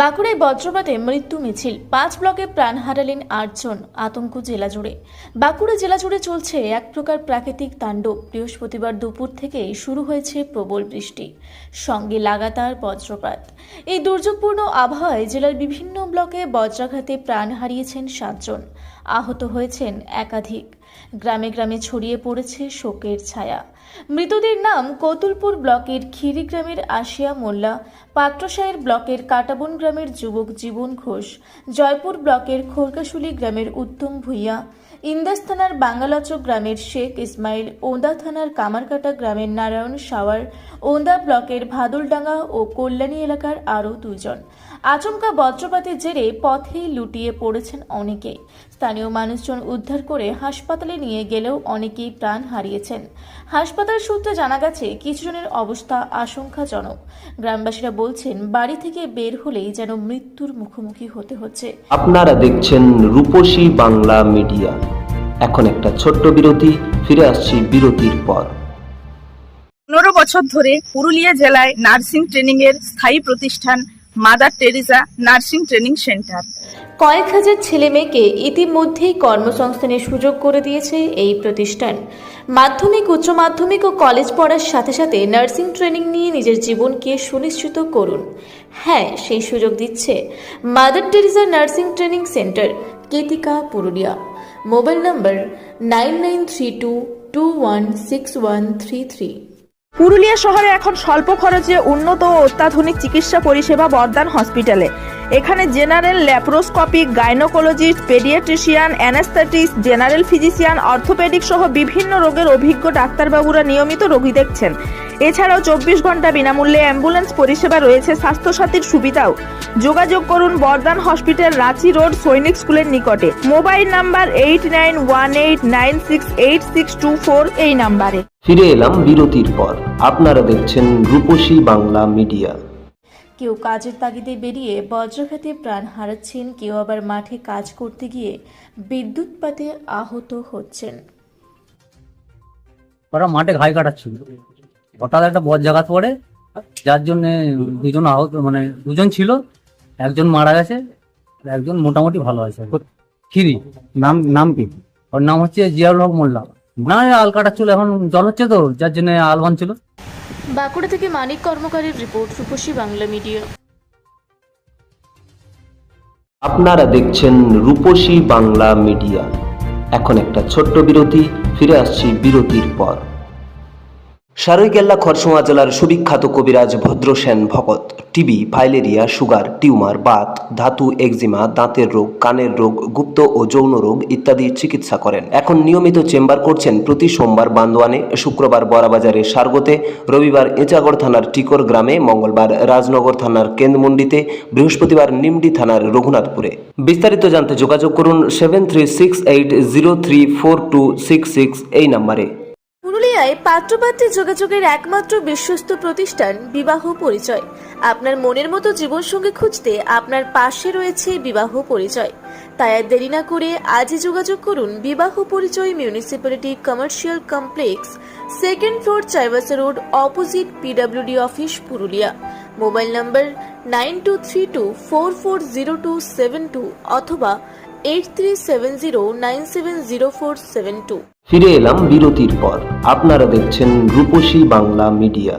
বাঁকুড়ায় বজ্রপাতে মৃত্যু মিছিল, 5 ব্লকে প্রাণ হারালেন 8 জন। আতঙ্ক জেলা জুড়ে। বাঁকুড়া জেলা জুড়ে চলছে এক প্রকার প্রাকৃতিক তাণ্ডব। বৃহস্পতিবার দুপুর থেকে শুরু হয়েছে প্রবল বৃষ্টি, সঙ্গে লাগাতার বজ্রপাত। এই দুর্যোগপূর্ণ আবহাওয়ায় জেলার বিভিন্ন ব্লকে বজ্রাঘাতে প্রাণ হারিয়েছেন 7 জন, আহত হয়েছেন একাধিক। গ্রামে গ্রামে ছড়িয়ে পড়েছে শোকের ছায়া। মৃতদের নাম কতুলপুর ব্লকের খিরি গ্রামের আশিয়া মোল্লা, পাত্রসায়ের ব্লকের কাটাবন গ্রামের যুবক জীবন ঘোষ, জয়পুর ব্লকের খোরকাশুলি গ্রামের উত্তম ভূঁইয়া, ইন্দাস থানার বাঙ্গালাচক গ্রামের শেখ ইসমাইল, ওন্দা থানার কামারকাটা গ্রামের নারায়ণ সাওয়ার, ওন্দা ব্লকের ভাদুলডাঙ্গা ও কল্যাণী এলাকার আরও 2 জন। আচমকা বজ্রপাতের জেরে পথেই লুটিয়ে পড়েছেন অনেকে। স্থানীয় মানুষজন উদ্ধার করে হাসপাতালে নিয়ে গেলেও অনেকেই প্রাণ হারিয়েছেন। হাসপাতাল সূত্রে জানা গেছে কিছু জনের অবস্থা আশঙ্কাজনক। গ্রামবাসীরা বলছেন বাড়ি থেকে বের হলেই যেন মৃত্যুর মুখোমুখি হতে হচ্ছে। আপনারা দেখছেন রূপসী বাংলা মিডিয়া। এখন একটা ছোট্ট বিরতি, ফিরে আসছি বিরতির পর। 15 বছর ধরে পুরুলিয়া জেলায় নার্সিং ট্রেনিং এর স্থায়ী প্রতিষ্ঠান mother Teresa nursing training centre কয়েক হাজার ছেলে মেয়েকে ইতিমধ্যেই কর্মসংস্থানের সুযোগ করে দিয়েছে এই প্রতিষ্ঠান। মাধ্যমিক, উচ্চ মাধ্যমিক ও কলেজ পড়ার সাথে সাথে নার্সিং ট্রেনিং নিয়ে নিজের জীবনকে সুনিশ্চিত করুন। হ্যাঁ, সেই সুযোগ দিচ্ছে Mother Teresa nursing training centre, Ketika, Purulia. Mobile number 9932216133। Purulia শহরে এখন স্বল্প খরচে উন্নত ও অত্যাধুনিক চিকিৎসা পরিষেবা বর্ধমান হসপিটালে। এখানে general, laparoscopic, gynaecologist, paediatrician, anaesthetist, general physician, orthopaedic সহ বিভিন্ন রোগের অভিজ্ঞ ডাক্তারবাবুরা নিয়মিত রোগী দেখছেন। এছাড়াও 24 ঘন্টা বিনামূল্যে অ্যাম্বুলেন্স পরিষেবা রয়েছে, স্বাস্থ্যসাথীর সুবিধাও। যোগাযোগ করুন বর্ধমান হসপিটাল, রাঁচি রোড, সৈনিক স্কুলের নিকটে। মোবাইল নাম্বার 8918968624 এই নাম্বারে। ফিরে এলাম বিরতির পর। আপনারা দেখছেন রূপসী বাংলা মিডিয়া। কেউ কাজের তাগিদে বেরিয়ে বজ্রঘাতে প্রাণ হারাচ্ছেন, কেউ আবার মাঠে কাজ করতে গিয়ে বিদ্যুৎপাতে আহত হচ্ছেন। ওরা মাঠে ঘাই কাটাচ্ছিল, হঠাৎ একটা বজ্রাঘাত পড়ে, যার জন্য দুজন আহত, মানে 2 জন ছিল, একজন মারা গেছে, একজন মোটামুটি ভালো আছে। খিরি নাম কি? ওর নাম হচ্ছে জিয়াউল হক মোল্লা। না, আল কাটাচ্ছিল, এখন জল হচ্ছে তো, যার জন্য আল বানছিল। বাঁকুড়া থেকে মানিক কর্মকারের রিপোর্ট, রূপসী বাংলা মিডিয়া। আপনারা দেখছেন রূপসী বাংলা মিডিয়া। এখন একটা ছোট্ট বিরতি, ফিরে আসছি বিরতির পর। সারৈকেল্লা খরসোয়া জেলার সুবিখ্যাত কবিরাজ Bhadrasen Bhagat TB, filaria, sugar, tumour, Baat, ধাতু, এক্সিমা, দাঁতের রোগ, কানের রোগ, গুপ্ত ও যৌন রোগ ইত্যাদি চিকিৎসা করেন। এখন নিয়মিত চেম্বার করছেন প্রতি সোমবার বান্দোয়ানে, শুক্রবার বড়াবাজারে সারগোতে, রবিবার এঁচাগড় থানার টিকর গ্রামে, মঙ্গলবার রাজনগর থানার কেন্দ্রমন্ডিতে, বৃহস্পতিবার নিমডি থানার রঘুনাথপুরে। বিস্তারিত জানতে যোগাযোগ করুন 7368034266 এই নম্বরে। পুরুলিয়ায় পাত্রপাত্রী যোগাযোগের একমাত্র বিশ্বস্ত প্রতিষ্ঠান বিবাহ পরিচয়। আপনার মনের মতো জীবনসঙ্গী খুঁজতে আপনার পাশে রয়েছে বিবাহ পরিচয়। তাই আর দেরি না করে আজই যোগাযোগ করুন বিবাহ পরিচয়, municipality commercial complex, 2nd floor, Chaibasa road, opposite PWD office, Purulia. Mobile নম্বর 9232440272 অথবা 8370970472। ফিরে এলাম বিরতির পর। আপনারা দেখছেন রূপসী বাংলা মিডিয়া।